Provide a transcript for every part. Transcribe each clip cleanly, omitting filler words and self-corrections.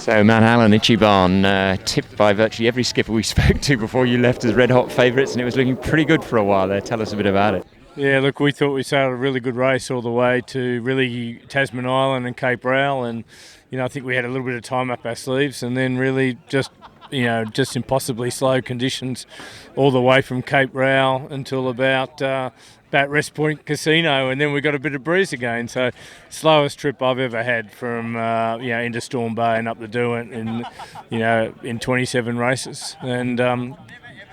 So Mount Allen, Ichi Ban, tipped by virtually every skipper we spoke to before you left as red-hot favourites, and it was looking pretty good for a while there. Tell us a bit about it. Yeah, look, we thought we started a really good race all the way to really Tasman Island and Cape Rail, and I think we had a little bit of time up our sleeves, and then really just impossibly slow conditions all the way from Cape Rail until about Rest Point Casino, and then we got a bit of breeze again. So slowest trip I've ever had from into Storm Bay and up the Derwent in 27 races, and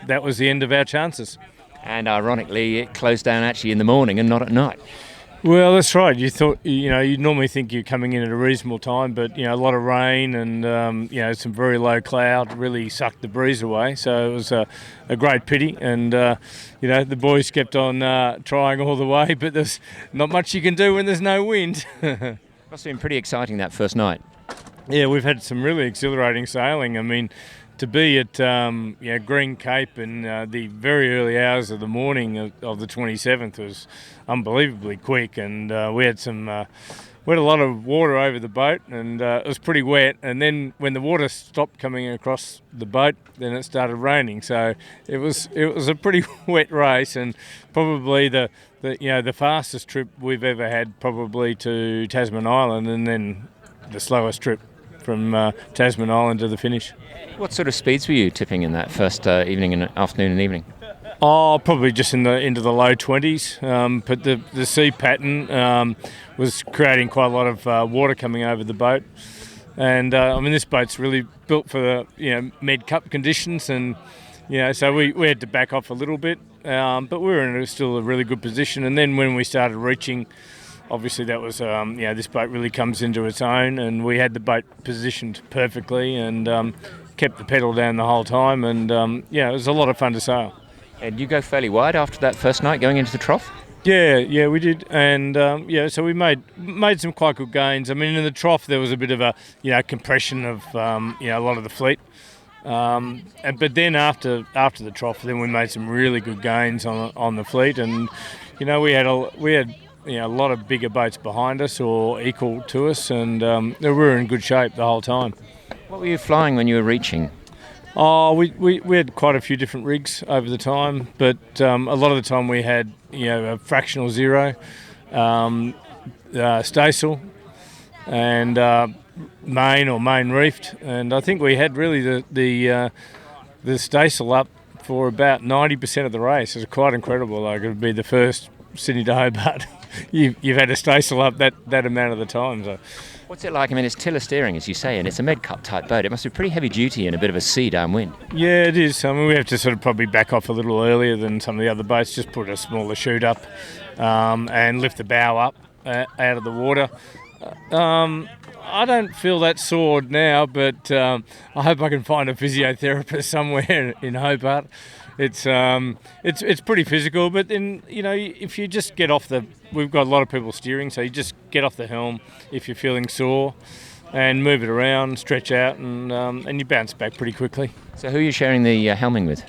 that was the end of our chances. And ironically, it closed down actually in the morning and not at night. Well, that's right. You thought, you normally think you're coming in at a reasonable time, but, a lot of rain and, some very low cloud really sucked the breeze away. So it was a great pity. And, the boys kept on trying all the way, but there's not much you can do when there's no wind. Must have been pretty exciting that first night. Yeah, we've had some really exhilarating sailing. I mean, to be at Green Cape in the very early hours of the morning of the 27th was unbelievably quick, and we had a lot of water over the boat, and it was pretty wet. And then when the water stopped coming across the boat, then it started raining. So it was a pretty wet race, and probably the fastest trip we've ever had, probably to Tasman Island, and then the slowest trip from Tasman Island to the finish. What sort of speeds were you tipping in that first afternoon and evening? Oh, probably just into the low 20s, but the sea pattern was creating quite a lot of water coming over the boat. And this boat's really built for the Med Cup conditions, and so we had to back off a little bit, but we were in still a really good position. And then when we started reaching, obviously that was this boat really comes into its own, and we had the boat positioned perfectly, and kept the pedal down the whole time, and it was a lot of fun to sail. And you go fairly wide after that first night going into the trough? Yeah, we did, and so we made some quite good gains. I mean, in the trough there was a bit of a compression of a lot of the fleet, but then after the trough, then we made some really good gains on the fleet, and we had a lot of bigger boats behind us or equal to us, and we were in good shape the whole time. What were you flying when you were reaching? Oh, we had quite a few different rigs over the time, but a lot of the time we had a fractional zero, staysail, and main reefed, and I think we had really the staysail up for about 90% of the race. It was quite incredible. Like, it would be the first Sydney to Hobart you've had a staysail up that amount of the time. So. What's it like? I mean, it's tiller steering, as you say, and it's a Med Cup type boat. It must be pretty heavy duty and a bit of a sea downwind. Yeah, it is. I mean, we have to sort of probably back off a little earlier than some of the other boats, just put a smaller chute up and lift the bow up out of the water. I don't feel that sore now, but I hope I can find a physiotherapist somewhere in Hobart. It's pretty physical, but then if you just get off we've got a lot of people steering, so you just get off the helm if you're feeling sore, and move it around, stretch out, and you bounce back pretty quickly. So who are you sharing the helming with?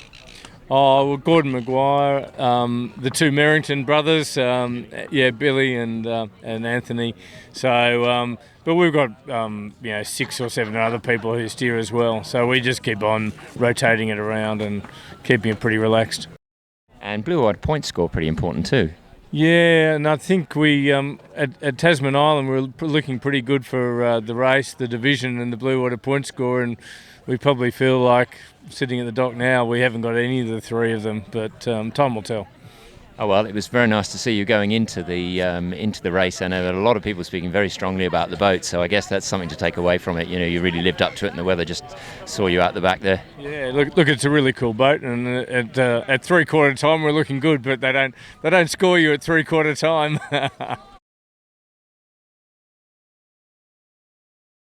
Oh, well, Gordon Maguire, the two Merrington brothers, Billy and Anthony. So, but we've got 6 or 7 other people who steer as well. So we just keep on rotating it around and keeping it pretty relaxed. And blue water point score pretty important too. Yeah, and I think we at Tasman Island we're looking pretty good for the race, the division, and the blue water point score, and we probably feel like sitting at the dock now we haven't got any of the three of them, but time will tell. Oh well, it was very nice to see you going into the race. I know that a lot of people speaking very strongly about the boat, so I guess that's something to take away from it. You really lived up to it, and the weather just saw you out the back there. Yeah, look, it's a really cool boat, and at 3/4 time we're looking good, but they don't score you at 3/4 time.